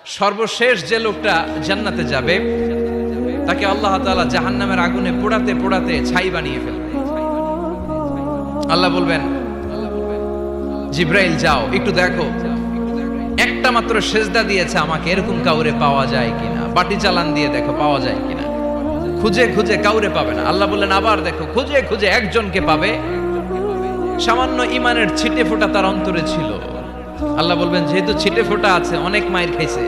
সর্বশেষ যে লোকটা জান্নাতে যাবে তাকে আল্লাহ তাআলা জাহান্নামের আগুনে পোড়াতে পোড়াতে ছাই বানিয়ে ফেলবে। আল্লাহ বলবেন, জিব্রাইল যাও একটু দেখো, একটা মাত্র সেজদা দিয়েছে আমাকে, এরকম কাউরে পাওয়া যায় কিনা। বাটি চালান দিয়ে দেখো পাওয়া যায় কিনা। খুঁজে খুঁজে কাউরে পাবে না। আল্লাহ বললেন আবার দেখো, খুঁজে খুঁজে একজনকে পাবে, সামান্য ইমানের ছিটে ফোঁটা তার অন্তরে ছিল। আল্লাহ বলবেন যেহেতু ছিটে ফোঁটা আছে, অনেক মায়ের খাইছে,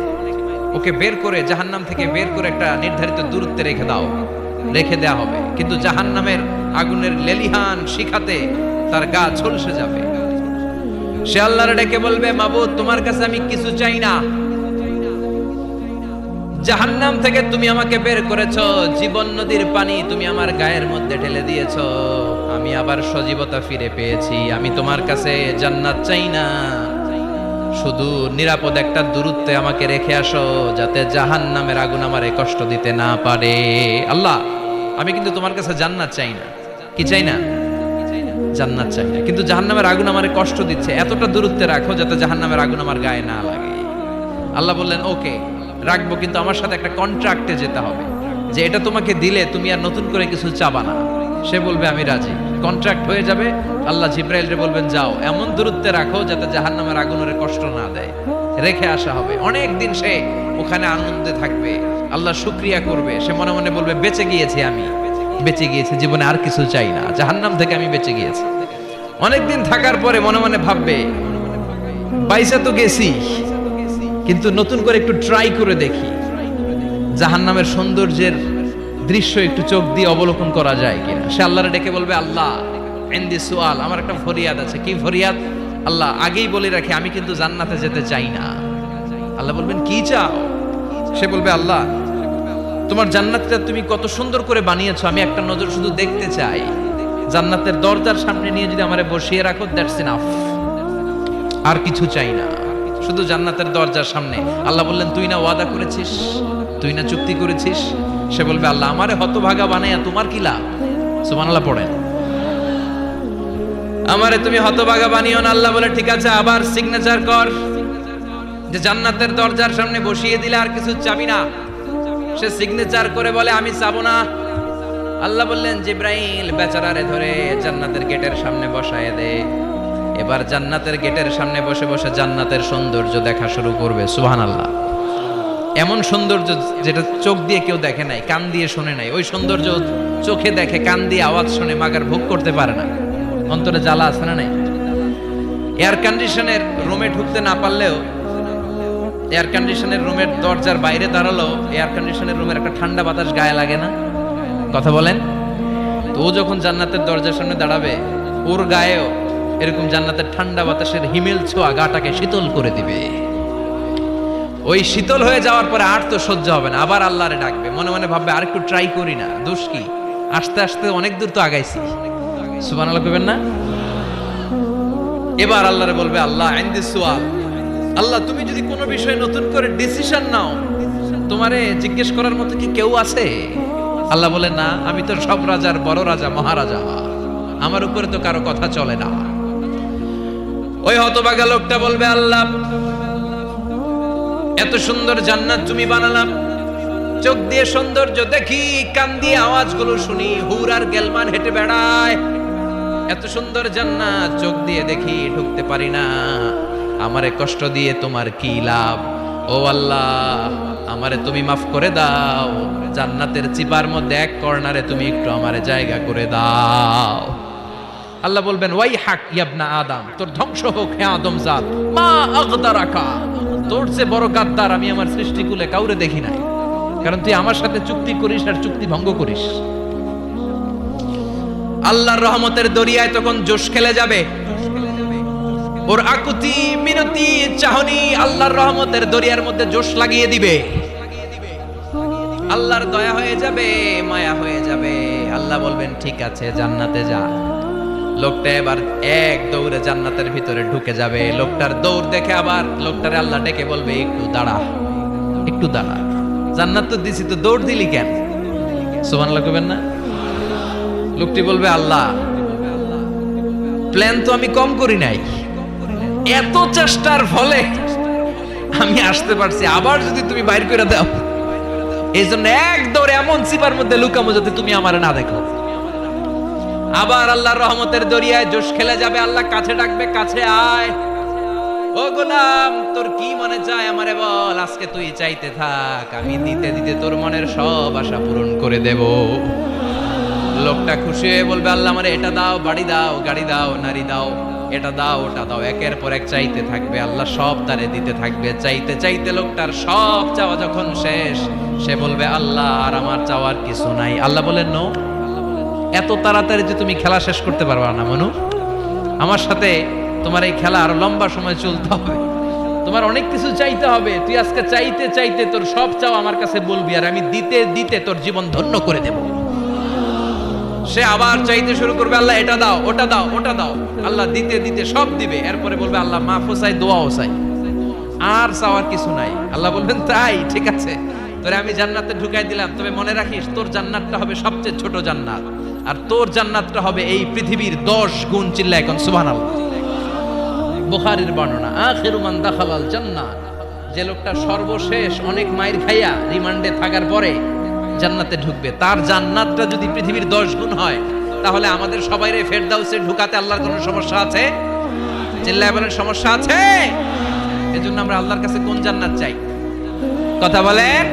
ওকে বের করে জাহান্নাম থেকে বের করে একটা নির্ধারিত দূরত্বে রেখে দাও। রেখে দেয়া হবে, কিন্তু জাহান্নামের আগুনের লেলিহান শিখাতে তার গা ঝলসে যাবে। সে আল্লাহর ডেকে বলবে, মাবুদ তোমার কাছে আমি কিছু চাই না, জাহান্নাম থেকে তুমি আমাকে বের করেছো, জীবন নদীর পানি তুমি আমার গায়ের মধ্যে ঢেলে দিয়েছো, আমি আবার সজীবতা ফিরে পেয়েছি। আমি তোমার কাছে জান্নাত চাই না, শুধু নিরাপদ একটা দূরত্বে আমাকে রেখে আসো, যাতে জাহান্নামের আগুন আমারে কষ্ট দিতে না পারে। আল্লাহ আমি কিন্তু তোমার কাছে জান্নাত চাই না। কি চাই না? জান্নাত চাই না, কিন্তু জাহান্নামের আগুন আমারে কষ্ট দিচ্ছে, এতটা দূরত্বে রাখো যাতে জাহান্নামের আগুন আমার গায়ে না লাগে। আল্লাহ বললেন ওকে রাখবো, কিন্তু আমার সাথে একটা কন্ট্রাক্টে যেতে হবে, যে এটা তোমাকে দিলে তুমি আর নতুন করে কিছু চাবা না। সে বলবে আমি রাজি, কন্ট্রাক্ট হয়ে যাবে। আল্লাহ জিব্রাইলকে বলবেন যাও এমন দূরত্বে রাখো যাতে জাহান্নামের আগুনের কষ্ট না দেয়। রেখে আসা হবে, অনেক দিন সে ওখানে আনন্দে থাকবে, আল্লাহ শুকরিয়া করবে। সে মনে মনে বলবে বেঁচে গিয়েছি, আমি বেঁচে গিয়েছি, জীবনে আর কিছু চাই না, জাহান্নাম থেকে আমি বেঁচে গিয়েছি। অনেকদিন থাকার পরে মনে মনে ভাববে বাইসা তো গেছি, কিন্তু নতুন করে একটু ট্রাই করে দেখি, জাহান্নামের সৌন্দর্যের দৃশ্য একটু চোখ দিয়ে অবলোকন করা যায় কিনা। সে আল্লাহরে ডেকে বলবে, আল্লাহ ইনদি সুআল, আমার একটা ফরিয়াদ আছে। কি ফরিয়াদ? আল্লাহ আগেই বলে রাখি আমি কিন্তু জান্নাতে যেতে চাই না। আল্লাহ বলবেন কি চাও? সে বলবে আল্লাহ তোমার জান্নাতটা তুমি কত সুন্দর করে বানিয়েছো, আমি একটা নজর শুধু দেখতে চাই। জান্নাতের দরজার সামনে নিয়ে যদি আমারে বসিয়ে রাখো, দ্যাটস ইনাফ, আর কিছু চাই না, শুধু জান্নাতের দরজার সামনে। আল্লাহ বললেন তুই না ওয়াদা করেছিস, তুই না চুক্তি করেছিস। সে বলবে আল্লাহ আমারে হতভাগা বানাইয়া তোমার কি লাভ? সুবহানাল্লাহ পড়েন। আমারে তুমি হতভাগা বানিও না। আল্লাহ বলে ঠিক আছে, আবার সিগনেচার কর যে জান্নাতের দরজার সামনে বসিয়ে দিলে আর কিছু চাবি না। সে সিগনেচার করে বলে আমি চাবো না। আল্লাহ বললেন জিব্রাইল বেচারারে ধরে জান্নাতের গেটের সামনে বসায় দে। এবার জান্নাতের গেটের সামনে বসে বসে জান্নাতের সৌন্দর্য দেখা শুরু করবে। সুবহানাল্লাহ। এমন সৌন্দর্য যেটা চোখ দিয়ে কেউ দেখে নাই, কান দিয়ে শুনে নাই, ওই সৌন্দর্য চোখে দেখে, কান দিয়ে আওয়াজ শুনে মাগার ভোগ করতে পারে না। অন্তরে জ্বালা আছে না নাই? এয়ার কন্ডিশনের রুমে ঢুকতে না পারলেও, এয়ার কন্ডিশনের রুমের দরজার বাইরে দাঁড়ালো, এয়ার কন্ডিশনের রুমের একটা ঠান্ডা বাতাস গায়ে লাগে না? কথা বলেন তো। ও যখন জান্নাতের দরজার সামনে দাঁড়াবে, ওর গায়েও এরকম জান্নাতের ঠান্ডা বাতাসের হিমেল ছোঁয়া গাটাকে শীতল করে দিবে। ওই শীতল হয়ে যাওয়ার পরে আর তো সহ্য হবে না, আবার আল্লাহরে ডাকবে, মনে মনে ভাববে আর একটু ট্রাই করি না, দোষ কি, আস্তে আস্তে অনেক দূর তো আগাইছি। সুবহানাল্লাহ কইবেন না? এবার আল্লাহরে বলবে আল্লাহ ইনদি সুআল, আল্লাহ তুমি যদি কোনো বিষয়ে নতুন করে ডিসিশন নাও, তোমারে জিজ্ঞেস করার মতো কি কেউ আছে? আল্লাহ বলে না, আমি তো সব রাজার বড় রাজা, মহারাজা, আমার উপরে তো কারো কথা চলে না। ওই হতভাগা লোকটা বলবে আল্লাহ এত সুন্দর জান্নাত তুমি বানালাম, চোখ দিয়ে সৌন্দর্য দেখি, কান দিয়ে আওয়াজগুলো শুনি, হুর আর গেলমান হেঁটে বেড়ায়, এত সুন্দর জান্নাত চোখ দিয়ে দেখি, ঢুকতে পারি না, আমারে কষ্ট দিয়ে তোমার কি লাভ? ও আল্লাহ আমারে তুমি মাফ করে দাও, জান্নাতের চিপার মধ্যে এক কর্নারে তুমি একটু আমারে জায়গা করে দাও। আল্লাহ বলবেন ওয়াই হাক ইয়াবনা আদম, তোর ধ্বংস হোক হে আদম জাত, মা আগদারাকা, তোর চেয়ে বড় গাদ্দার আমি আমার সৃষ্টিকুলে কাউরে দেখি নাই, কারণ তুই আমার সাথে চুক্তি করিস আর চুক্তি ভঙ্গ করিস। আল্লাহর রহমতের দরিয়ায় তখন জোশ খেলে যাবে, ওর আকুতি মিনতি চাহনি আল্লাহর রহমতের দরিয়ার মধ্যে জোশ লাগিয়ে দিবে। আল্লাহর দয়া হয়ে যাবে, মায়া হয়ে যাবে। আল্লাহ বলবেন ঠিক আছে জান্নাতে যা। লোকটা এবার এক দৌড়ে জান্নাতের ভিতরে ঢুকে যাবে। লোকটার দৌড় দেখে আবার লোকটারে আল্লাহ ডেকে বলবে একটু দাঁড়া, একটু দাঁড়া, জান্নাত তো দিছি, তো দৌড় দিলি কেন? সুবহানাল্লাহ কইবেন না? লোকটি বলবে আল্লাহ প্ল্যান তো আমি কম করি নাই, এত চেষ্টার ফলে আমি আসতে পারছি, আবার যদি তুমি বাইর করে দাও, এই জন্য এক দৌড়ে এমন চিপার মধ্যে লুকামো যাতে তুমি আমার না দেখো। আবার আল্লাহর রহমতের দরিয়ায় জোশ খেলে যাবে, আল্লাহ কাছে ডাকবে, কাছে আয়, ও গোলাম তোর কি মনে চায় আমারে বল, আজকে তুই চাইতে থাক, আমি দিতে দিতে তোর মনের সব আশা পূরণ করে দেব। লোকটা খুশি হয়ে বলবে, আল্লাহ আমারে এটা দাও, বাড়ি দাও, গাড়ি দাও, নারী দাও, এটা দাও, ওটা দাও, একের পর এক চাইতে থাকবে, আল্লাহ সব তারে দিতে থাকবে। চাইতে চাইতে লোকটার সব চাওয়া যখন শেষ, সে বলবে, আল্লাহ আর আমার চাওয়ার কিছু নাই। আল্লাহ বলেন, নো, এত তাড়াতাড়ি যে তুমি খেলা শেষ করতে পারবা না মনু, আমার সাথে তোমার এই খেলা আরো লম্বা সময় চলতে হবে, তোমার অনেক কিছু চাইতে হবে। তুই আজকে চাইতে চাইতে তোর সব চাও আমার কাছে বলবি, আর আমি দিতে দিতে তোর জীবন ধন্য করে দেব। সে আবার চাইতে শুরু করবে, আল্লাহ এটা দাও, ওটা দাও, ওটা দাও, আল্লাহ দিতে দিতে সব দিবে। এরপরে বলবে, আল্লাহ মাফও চাই, দোয়াও চাই, আর চাওয়ার কিছু নাই। আল্লাহ বলবেন, তাই ঠিক আছে, তোরে আমি জান্নাতে ঢুকাই দিলাম, তবে মনে রাখিস তোর জান্নাতটা হবে সবচেয়ে ছোট জান্নাত, আর তোর জান্নাতটা হবে এই পৃথিবীর 10 গুণ। চিল্লায় এখন সুবহানাল্লাহ। বুখারীর বর্ণনা, আখিরু মান দাখালাল জান্নাহ, যে লোকটা সর্বশেষ অনেক মাইর খাইয়া রিমান্ডে থাকার পরে জান্নাতে ঢুকবে, তার জান্নাতটা যদি পৃথিবীর 10 গুণ হয়, তাহলে আমাদের সবাইরে ফেরদাউসে ঢুকাতে আল্লাহর কোনো সমস্যা আছে? চিল্লায় বলেন, সমস্যা আছে? এজন্য আমরা আল্লাহর কাছে কোন জান্নাত চাই? কথা বলেন।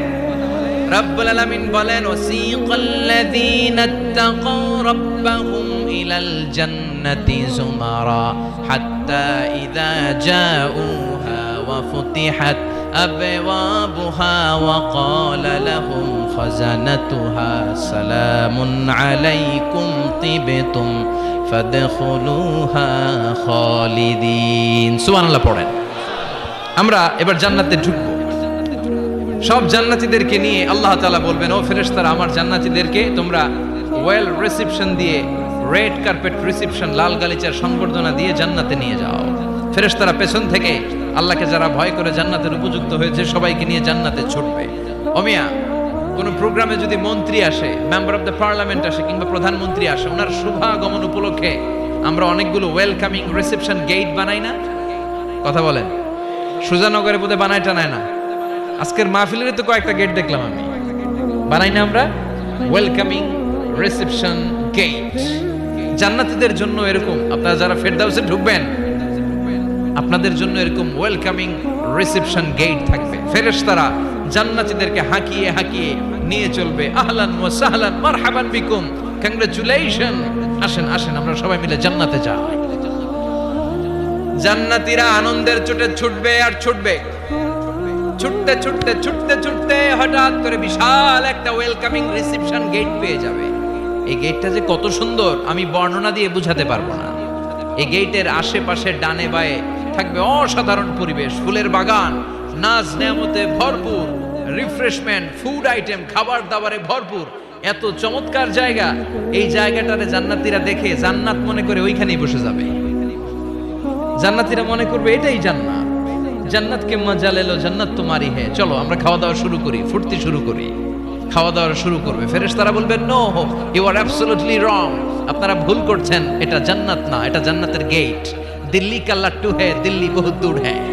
রব্বুল আলামিন বলেন, ওয়াসিকাল্লাযীনা ইত্তাকাউ রাব্বাহুম ইলাল জান্নাতি যুমারা হাত্তা ইযা জাউহা ওয়া ফুতিহাত আবওয়াবুহা ওয়া ক্বালা লাহুম খাজানাতুহা সালামুন আলাইকুম তিবতুম ফাদখুলুহা খালিদিন। সুবহানাল্লাহ পড়েন। আমরা এবার জান্নাতে ঢুকবো। সব জান্নাতীদেরকে নিয়ে আল্লাহ তাআলা বলবেন, ও ফেরেশতারা, আমার জান্নাতীদেরকে তোমরা ওয়েল রিসেপশন দিয়ে, রেড কার্পেট রিসেপশন, লাল গালিচার সংবর্ধনা দিয়ে জান্নাতে নিয়ে যাও। ফেরেশতারা পেছন থেকে আল্লাহকে যারা ভয় করে জান্নাতের উপযুক্ত হয়েছে সবাইকে নিয়ে জান্নাতে ছুটবে। ওমিয়া, কোন প্রোগ্রামে যদি মন্ত্রী আসে, মেম্বার অফ দ্য পার্লামেন্ট আসে, কিংবা প্রধানমন্ত্রী আসে, ওনার শুভাগমন উপলক্ষে আমরা অনেকগুলো ওয়েলকামিং রিসেপশন গেট বানাই না? কথা বলেন। সুজানগরে বোধহয় বানায় টানায় না? আজকের মাহফিলের তো কয়েকটা গেট দেখলাম আমি, বানাই না আমরা? Welcoming reception gate. জান্নাতীদের জন্য এরকম, আপনারা যারা ফেরদাউসে ঢুকবেন আপনাদের জন্য এরকম ওয়েলকামিং রিসেপশন গেট থাকবে। ফেরেশতারা জান্নাতীদেরকে হাঁকিয়ে হাঁকিয়ে নিয়ে চলবে, আহলান ওয়া সাহলান মারহাবান বিকুম, কংগ্রাচুলেশন, আসেন আসেন আমরা সবাই মিলে জান্নাতে যাই। জান্নাতীরা আনন্দের চোটে ছুটবে আর ছুটবে, ছুটতে ছুটতে ছুটতে ছুটতে হঠাৎ করে বিশাল একটা ওয়েলকামিং রিসেপশন গেট পেয়ে যাবে। এই গেটটা যে কত সুন্দর আমি বর্ণনা দিয়ে বুঝাতে পারবো না। এই গেটের আশেপাশে ডানে বায়ে থাকবে অসাধারণ পরিবেশ, ফুলের বাগান, নাজ নেয়ামতে ভরপুর, রিফ্রেশমেন্ট, ফুড আইটেম, খাবার দাবারে ভরপুর, এত চমৎকার জায়গা। এই জায়গাটারে জান্নাতীরা দেখে জান্নাত মনে করে ওইখানেই বসে যাবে। জান্নাতীরা মনে করবে এটাই জান্নাত, জান্নাত কে মজা লেলো, জান্নাত তোমারই হে, চলো আমরা খাওয়া দাওয়া শুরু করি, ফুর্তি শুরু করি। খাওয়া দাওয়া শুরু করবে। ফেরেশতারা বলবেন, no, you are absolutely wrong, আপনারা ভুল করছেন, এটা জান্নাত না, এটা জান্নাতের গেট। দিল্লি কা লাট্টু হে, দিল্লি বহুত দূর হ্যায়।